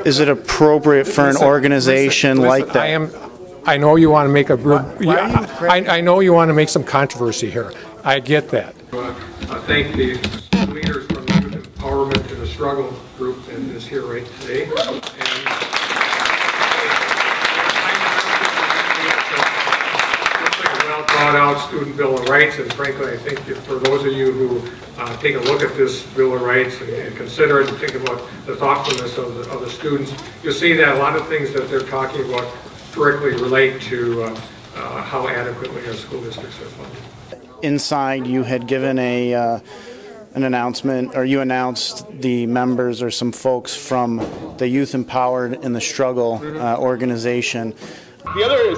Is it appropriate for an organization like that? I know you want to make I know you want to make some controversy here. I get that. Thank the leaders from the Youth Empowerment and the Struggle group that is here right today. Thought out student Bill of Rights, and frankly I think for those of you who take a look at this Bill of Rights and consider it and think about the thoughtfulness of the students, you'll see that a lot of things that they're talking about directly relate to how adequately our school districts are funded. Inside you had given an announcement, or you announced the members or some folks from the Youth Empowered and the Struggle organization. The other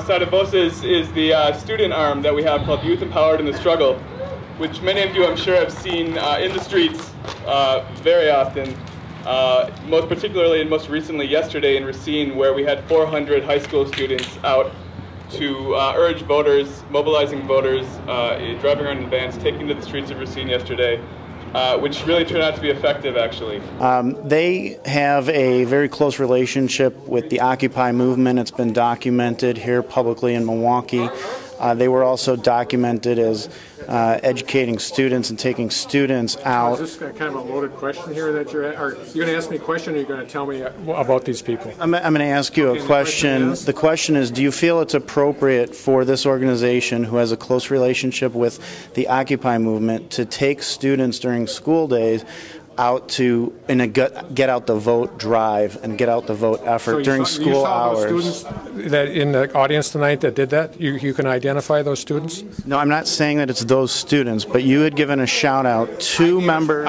side of both is the student arm that we have called Youth Empowered in the Struggle, which many of you I'm sure have seen in the streets very often, most particularly and most recently yesterday in Racine, where we had 400 high school students out to urge voters, mobilizing voters, driving around in vans, taking to the streets of Racine yesterday. Which really turned out to be effective, actually. They have a very close relationship with the Occupy movement. It's been documented here publicly in Milwaukee. They were also documented as educating students and taking students out. Is this kind of a loaded question here that are you going to ask me a question, or are you going to tell me about these people? I'm going to ask you a question. The question is, do you feel it's appropriate for this organization, who has a close relationship with the Occupy movement, to take students during school days out to in a get out the vote drive and get out the vote effort during school hours? Those students that in the audience tonight that did that, you can identify those students? No, I'm not saying that it's those students, but you had given a shout out to members.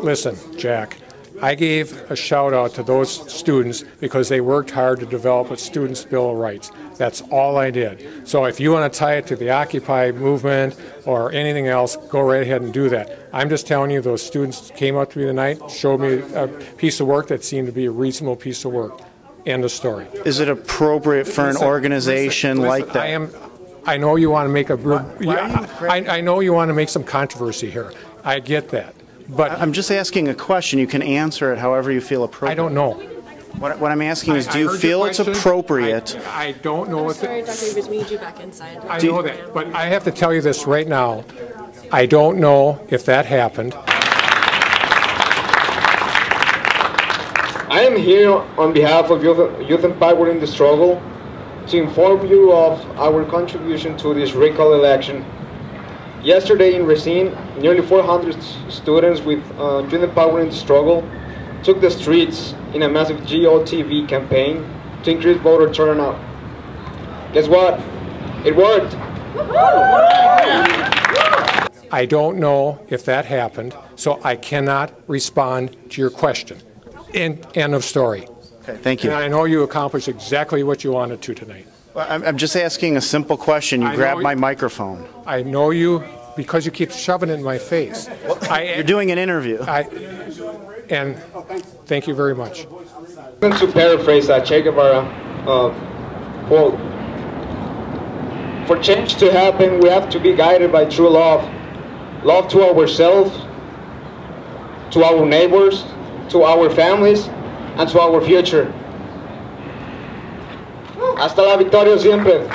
Listen, Jack, I gave a shout out to those students because they worked hard to develop a student's Bill of Rights. That's all I did. So if you want to tie it to the Occupy movement or anything else, go right ahead and do that. I'm just telling you, those students came up to me tonight, showed me a piece of work that seemed to be a reasonable piece of work. End of story. Is it appropriate for an organization like that? I know you want to make I know you want to make some controversy here. I get that. But I'm just asking a question. You can answer it however you feel appropriate. I don't know. What I'm asking is, do you feel it's appropriate? I don't know if sorry, Dr. Evers, we need you back inside. I know that, but I have to tell you this right now. I don't know if that happened. I am here on behalf of Youth Empowered in the Struggle to inform you of our contribution to this recall election. Yesterday in Racine, nearly 400 students with Youth Empowered in the Struggle took the streets in a massive GOTV campaign to increase voter turnout. Guess what? It worked. I don't know if that happened, so I cannot respond to your question. End of story. Okay, thank you. And I know you accomplished exactly what you wanted to tonight. Well, I'm just asking a simple question. You grabbed my microphone. I know you because you keep shoving it in my face. You're doing an interview. And thank you very much. To paraphrase Che Guevara quote, for change to happen, we have to be guided by true love. Love to ourselves, to our neighbors, to our families, and to our future. Hasta la victoria siempre.